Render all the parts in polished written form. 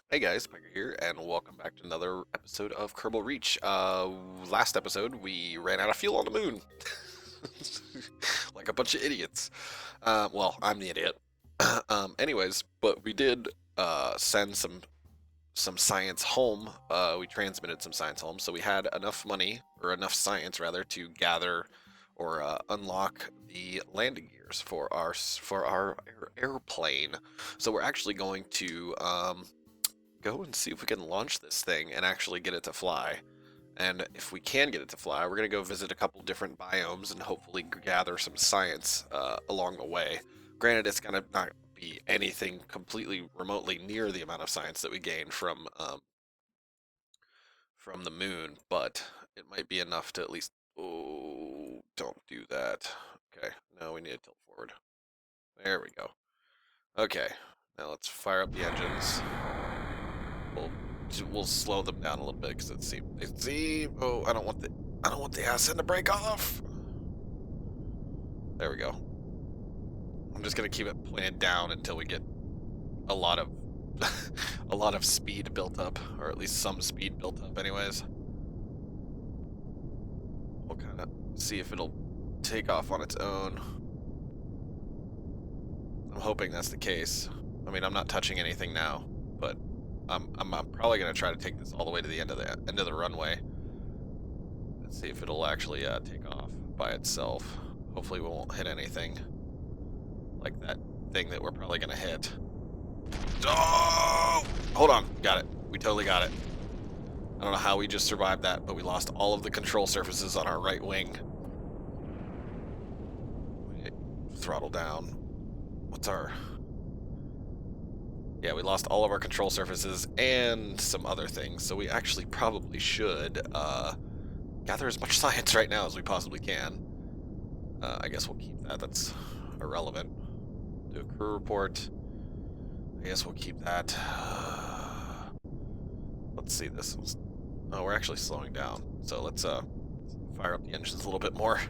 Hey guys, Pyker here, and welcome back to another episode of Kerbal Reach. Last episode, we ran out of fuel on the moon. Like a bunch of idiots. Well, I'm the idiot. Anyways, but we did send some science home. We transmitted some science home, so we had enough money, or enough science rather, to gather or unlock the landing gears for our airplane. So we're actually going to go and see if we can launch this thing and actually get it to fly. And if we can get it to fly, we're going to go visit a couple different biomes and hopefully gather some science along the way. Granted, it's going to not be anything completely remotely near the amount of science that we gained from the moon, but it might be enough to at least. Oh, don't do that. Okay, no, we need to tilt forward. There we go. Okay, now let's fire up the engines. We'll we'll slow them down a little bit because it seem. Oh, I don't want the acid to break off. There we go. I'm just gonna keep it pointed down until we get a lot of a lot of speed built up, or at least some speed built up, anyways. We'll kind of see if it'll take off on its own. I'm hoping that's the case. I mean, I'm not touching anything now, but I'm probably gonna try to take this all the way to the end of the runway. Let's see if it'll actually take off by itself. Hopefully we won't hit anything like that thing that we're probably gonna hit. Oh! Hold on, got it. We totally got it. I don't know how we just survived that, but we lost all of the control surfaces on our right wing. Throttle down. What's our... Yeah, we lost all of our control surfaces and some other things, so we actually probably should gather as much science right now as we possibly can. I guess we'll keep that. That's irrelevant. Do a crew report. I guess we'll keep that. Let's see this. Oh, we're actually slowing down. So let's fire up the engines a little bit more.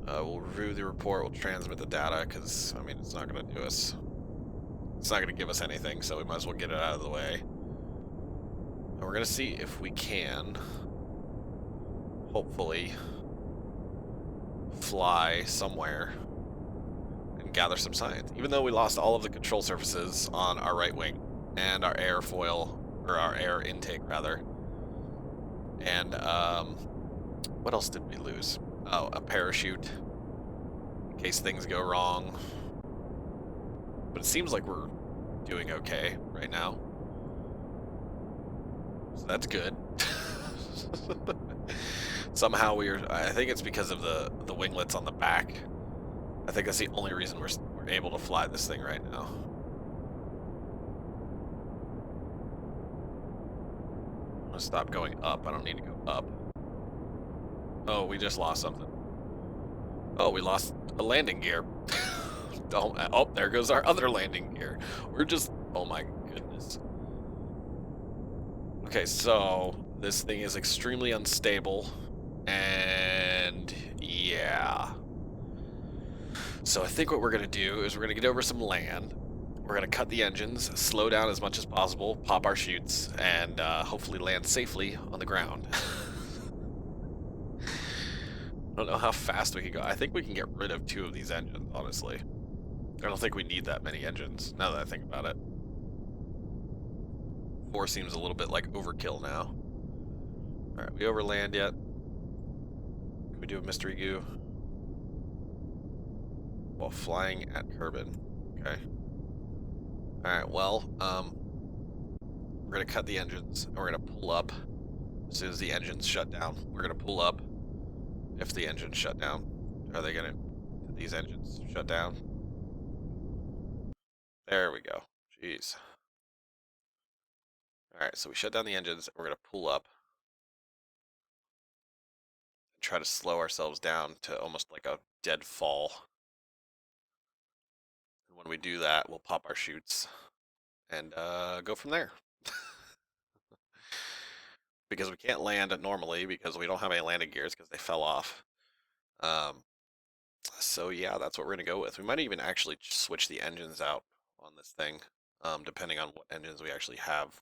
We'll review the report. We'll transmit the data because I mean it's not going to do us. It's not going to give us anything, so we might as well get it out of the way. And we're going to see if we can, hopefully, fly somewhere and gather some science. Even though we lost all of the control surfaces on our right wing and our airfoil, or our air intake rather. And what else did we lose? Oh, a parachute in case things go wrong. But it seems like we're doing okay right now. So that's good. Somehow I think it's because of the winglets on the back. I think that's the only reason we're able to fly this thing right now. I'm gonna stop going up. I don't need to go up. Oh, we just lost something. Oh, we lost a landing gear. Don't. Oh, there goes our other landing gear. We're just. Oh my goodness. Okay, so this thing is extremely unstable, and yeah. So I think what we're gonna do is we're gonna get over some land. We're gonna cut the engines, slow down as much as possible, pop our chutes, and hopefully land safely on the ground. I don't know how fast we can go. I think we can get rid of 2 of these engines, honestly. I don't think we need that many engines, now that I think about it. 4 seems a little bit like overkill now. Alright, we overland yet? Can we do a mystery goo? While flying at Kerbin. Okay. Alright, well, we're gonna cut the engines, and we're gonna pull up as soon as the engines shut down. We're gonna pull up if the engines shut down. Are they gonna... Did these engines shut down? There we go. Jeez. Alright, so we shut down the engines, and we're gonna pull up and try to slow ourselves down to almost like a dead fall. And when we do that, we'll pop our chutes and go from there. Because we can't land normally because we don't have any landing gears because they fell off. Um, so yeah, that's what we're gonna go with. We might even actually switch the engines out on this thing. depending on what engines we actually have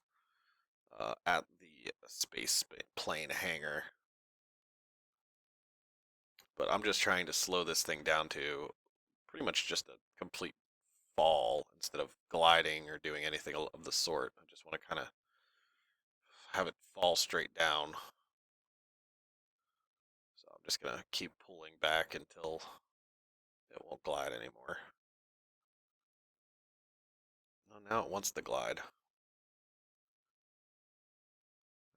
at the space plane hangar. But I'm just trying to slow this thing down to pretty much just a complete fall instead of gliding or doing anything of the sort. I just want to kind of have it fall straight down. So I'm just going to keep pulling back until it won't glide anymore. Oh, now it wants to glide.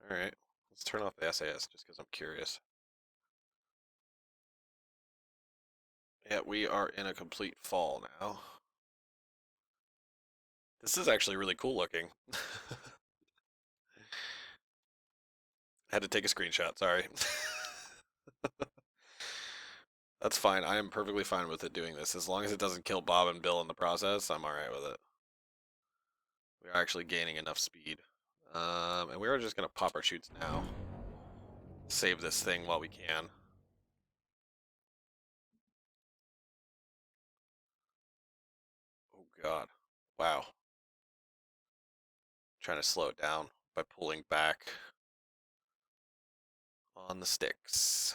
Alright, let's turn off the SAS just because I'm curious. Yeah, we are in a complete fall now. This is actually really cool looking. Had to take a screenshot, sorry. That's fine. I am perfectly fine with it doing this. As long as it doesn't kill Bob and Bill in the process, I'm alright with it. We are actually gaining enough speed. And we are just going to pop our chutes now. Save this thing while we can. Oh god. Wow. Trying to slow it down by pulling back on the sticks.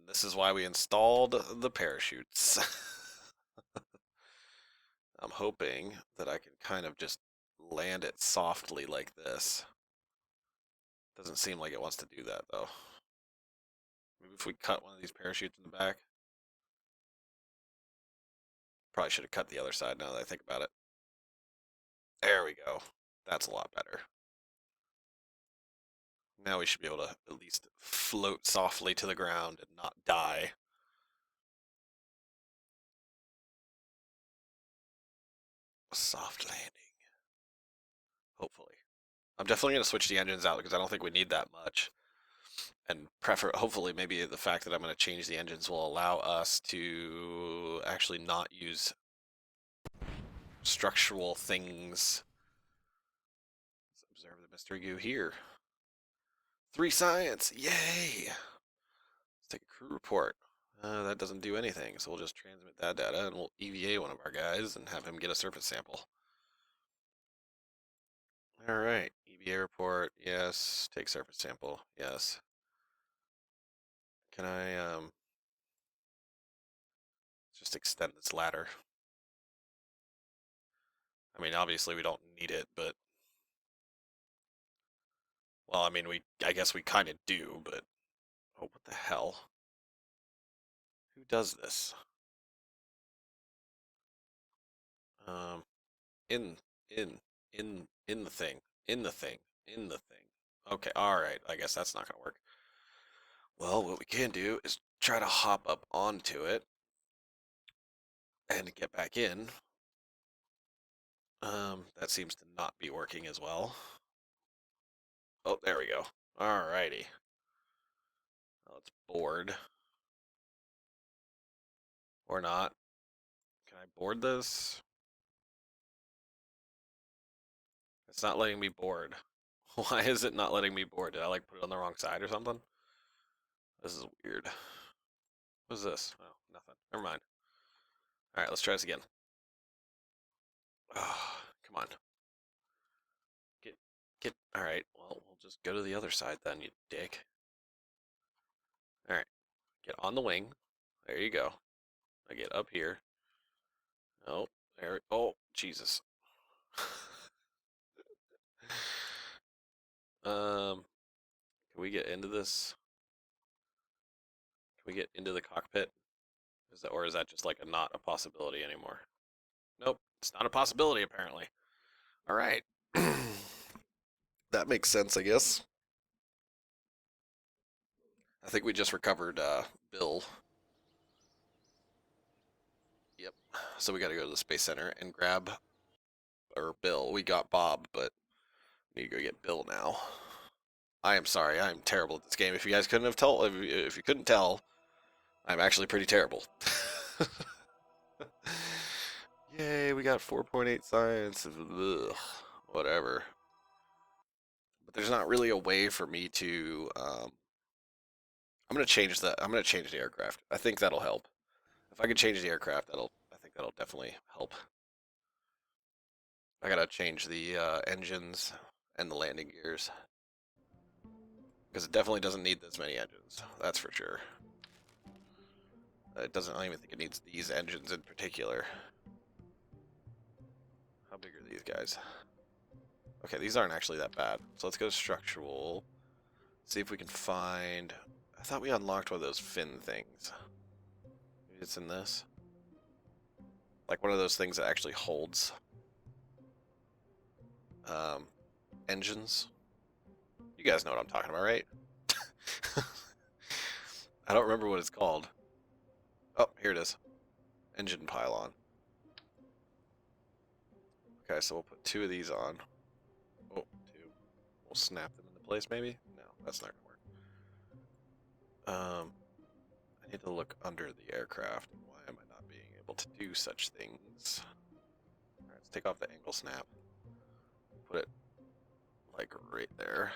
This is why we installed the parachutes. I'm hoping that I can kind of just land it softly like this. Doesn't seem like it wants to do that though. Maybe if we cut one of these parachutes in the back. Probably should have cut the other side now that I think about it. There we go. That's a lot better. Now we should be able to at least float softly to the ground and not die. A soft landing. Hopefully. I'm definitely going to switch the engines out because I don't think we need that much. And hopefully maybe the fact that I'm going to change the engines will allow us to actually not use structural things. Let's observe the mystery goo here. 3 science! Yay! Let's take a crew report. That doesn't do anything, so we'll just transmit that data and we'll EVA one of our guys and have him get a surface sample. Alright, EVA report, yes. Take surface sample, yes. Can I, just extend this ladder? I mean, obviously we don't need it, but... Well, I mean, I guess we kind of do, but... Oh, what the hell? Who does this? Um, in, in the thing, in the thing, in the thing. Okay, alright, I guess that's not gonna work. Well, what we can do is try to hop up onto it and get back in. That seems to not be working as well. Oh, there we go. Alrighty. Well, it's board. Or not. Can I board this? It's not letting me board. Why is it not letting me board? Did I like put it on the wrong side or something? This is weird. What is this? Oh, nothing. Never mind. Alright, let's try this again. Oh, come on. Get. Alright, well, we'll just go to the other side then, you dick. Alright, get on the wing. There you go. I get up here. Oh, there. Oh, Jesus. Can we get into this? Can we get into the cockpit? Or is that just like not a possibility anymore? Nope, it's not a possibility apparently. All right. That makes sense, I guess. I think we just recovered Bill. Yep. So we got to go to the Space Center and grab, or Bill. We got Bob, but we need to go get Bill now. I am sorry. I am terrible at this game. If you guys couldn't have told, if you couldn't tell, I'm actually pretty terrible. Yay, we got 4.8 science. Ugh, whatever. But there's not really a way for me to. I'm gonna change the aircraft. I think that'll help. If I can change the aircraft, I think that'll definitely help. I gotta change the engines and the landing gears. Because it definitely doesn't need this many engines. That's for sure. It doesn't, I don't even think it needs these engines in particular. How big are these guys? Okay, these aren't actually that bad. So let's go to structural. See if we can find... I thought we unlocked one of those fin things. Maybe it's in this? Like one of those things that actually holds um, engines. You guys know what I'm talking about, right? I don't remember what it's called. Oh, here it is. Engine pylon. Okay, so we'll put 2 of these on. Oh, 2. We'll snap them into place, maybe? No, that's not gonna work. I need to look under the aircraft. Why am I not being able to do such things? Alright, let's take off the angle snap. Put it like right there.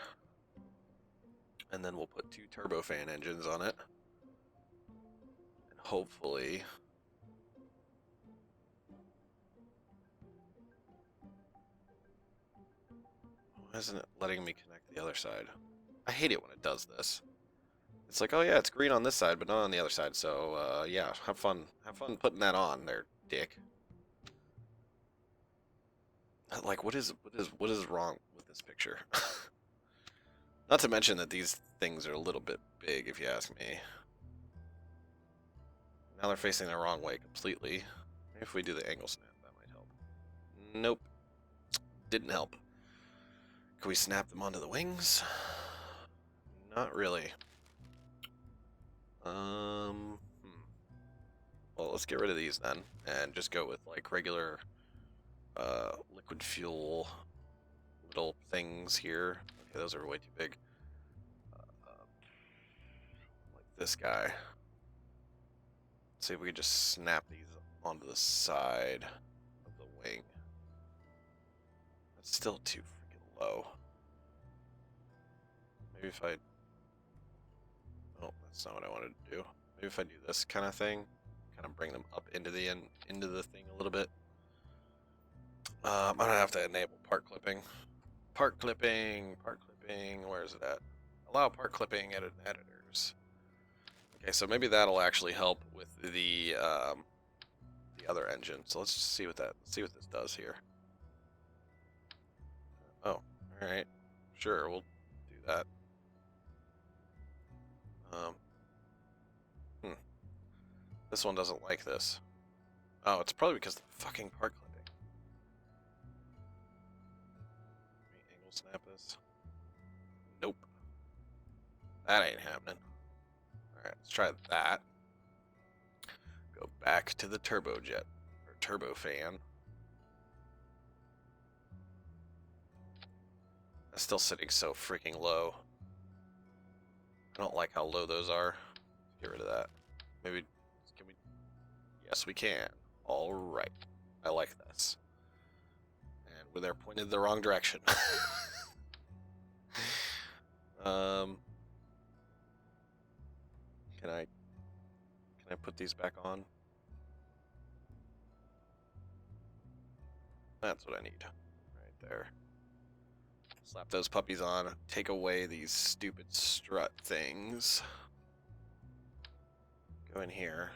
And then we'll put 2 turbofan engines on it. And hopefully... Why isn't it letting me connect the other side? I hate it when it does this. It's like, oh yeah, it's green on this side, but not on the other side. So yeah, have fun putting that on there, dick. Like, what is wrong with this picture? Not to mention that these things are a little bit big, if you ask me. Now they're facing the wrong way completely. Maybe if we do the angle snap, that might help. Nope, didn't help. Can we snap them onto the wings? Not really. Well, let's get rid of these then, and just go with like regular liquid fuel little things here. Okay, those are way too big. Like this guy. Let's see if we can just snap these onto the side of the wing. That's still too freaking low. Maybe if I... Oh, that's not what I wanted to do. Maybe if I do this kind of thing, kind of bring them up into the thing a little bit. I'm gonna have to enable part clipping. Part clipping. Where is it at? Allow part clipping edit editors. Okay, so maybe that'll actually help with the other engine. So let's just see what this does here. Oh, all right, sure, we'll do that. This one doesn't like this. Oh, it's probably because of the fucking part clipping. Let me angle snap this. Nope, that ain't happening. All right, let's try that. Go back to the turbojet or turbofan. That's still sitting so freaking low. I don't like how low those are. Get rid of that. Maybe, can we? Yes, we can. All right. I like this. And they're pointed the wrong direction. Can I put these back on? That's what I need. Right there. Slap those puppies on. Take away these stupid strut things. Go in here.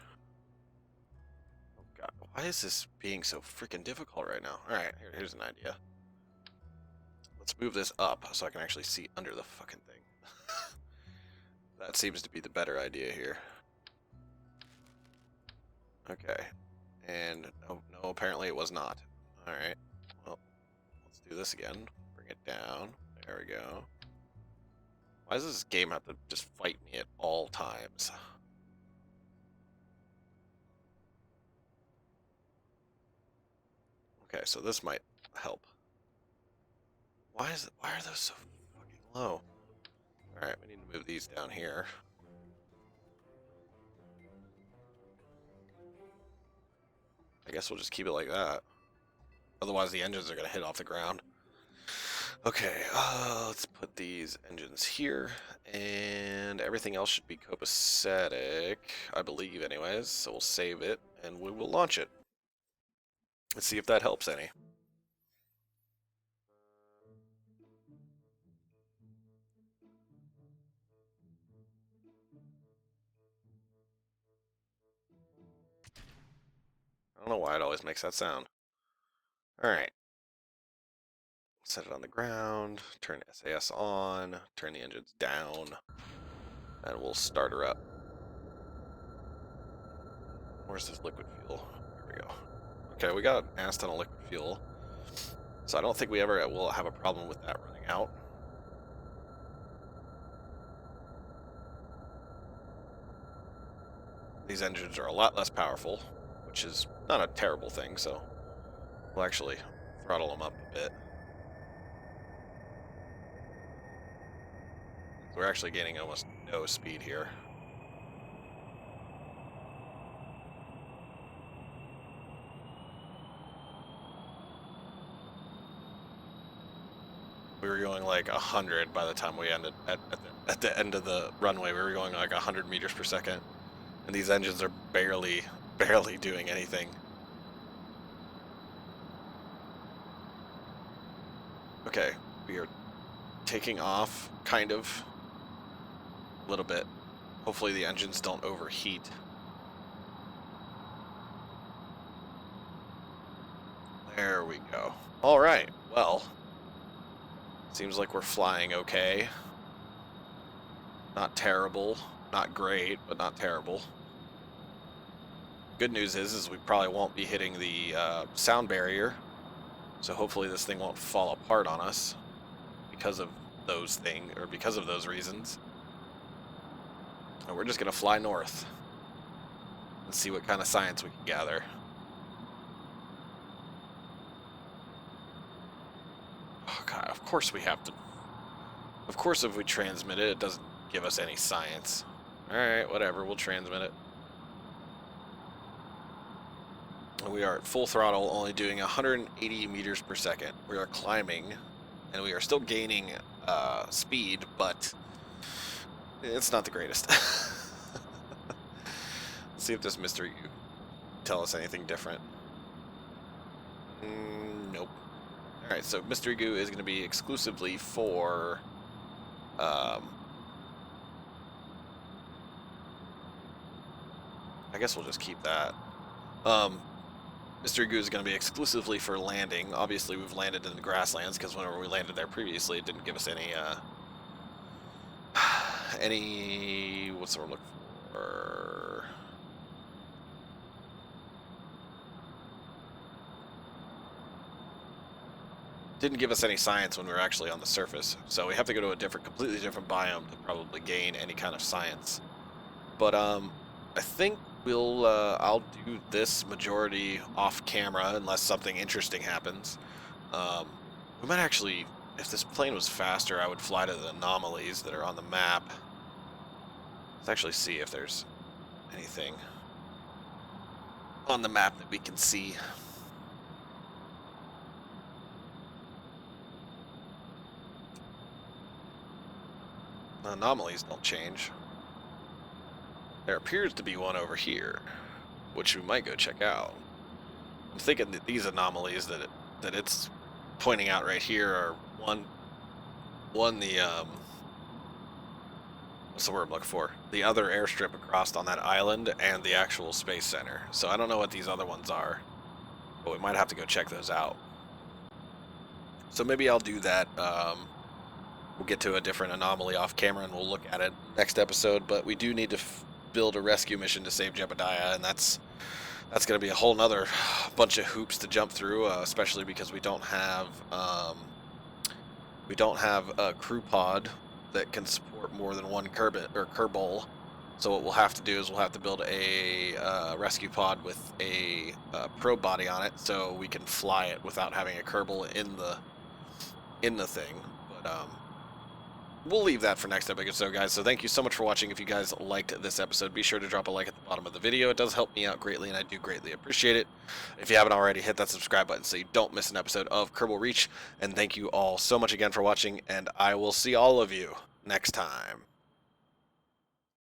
Oh god, why is this being so freaking difficult right now? Alright, here's an idea. Let's move this up so I can actually see under the fucking thing. That seems to be the better idea here. Okay. And no, apparently it was not. Alright. Well, let's do this again. Bring it down. There we go. Why does this game have to just fight me at all times? Okay, so this might help. Why are those so fucking low? Alright, we need to move these down here. I guess we'll just keep it like that. Otherwise the engines are gonna hit off the ground. Okay, let's put these engines here, and everything else should be copacetic, I believe anyways, so we'll save it, and we will launch it. Let's see if that helps any. don't know why it always makes that sound. All right. Set it on the ground, turn SAS on, turn the engines down, and we'll start her up. Where's this liquid fuel? There we go. Okay, we got asked on a liquid fuel, so I don't think we ever will have a problem with that running out. These engines are a lot less powerful, which is not a terrible thing, so we'll actually throttle them up a bit. We're actually gaining almost no speed here. We were going like 100 by the time we ended at the end of the runway. We were going like 100 meters per second, and these engines are barely doing anything. Okay, we are taking off, kind of, a little bit. Hopefully the engines don't overheat. There we go. All right, well, seems like we're flying okay. Not terrible, not great, but not terrible. Good news is we probably won't be hitting the sound barrier, so hopefully this thing won't fall apart on us because of those reasons. And we're just gonna fly north and see what kind of science we can gather. Oh god, of course we have to. Of course if we transmit it, it doesn't give us any science. Alright, whatever, we'll transmit it. We are at full throttle, only doing 180 meters per second. We are climbing, and we are still gaining speed, but it's not the greatest. Let's see if this mystery can tell us anything different. Nope. Alright, so mystery goo is going to be exclusively for I guess we'll just keep that. Mystery goo is going to be exclusively for landing. Obviously we've landed in the grasslands because whenever we landed there previously it didn't give us any what's the word I'm looking for? Didn't give us any science when we were actually on the surface, so we have to go to a completely different biome to probably gain any kind of science. But I think I'll do this majority off camera unless something interesting happens. We might actually, if this plane was faster, I would fly to the anomalies that are on the map. Let's actually see if there's anything on the map that we can see. The anomalies don't change. There appears to be one over here, which we might go check out. I'm thinking that these anomalies that it's pointing out right here are one the what's the word I'm looking for? The other airstrip across on that island and the actual space center. So I don't know what these other ones are, but we might have to go check those out. So maybe I'll do that. We'll get to a different anomaly off camera and we'll look at it next episode, but we do need to build a rescue mission to save Jebediah, and that's going to be a whole nother bunch of hoops to jump through, especially because we don't have a crew pod that can support more than one Kerbal. So what we'll have to do is we'll have to build a rescue pod with a probe body on it, so we can fly it without having a Kerbal in the thing. But we'll leave that for next episode, guys. So thank you so much for watching. If you guys liked this episode, be sure to drop a like at the bottom of the video. It does help me out greatly, and I do greatly appreciate it. If you haven't already, hit that subscribe button so you don't miss an episode of Kerbal Reach. And thank you all so much again for watching, and I will see all of you next time.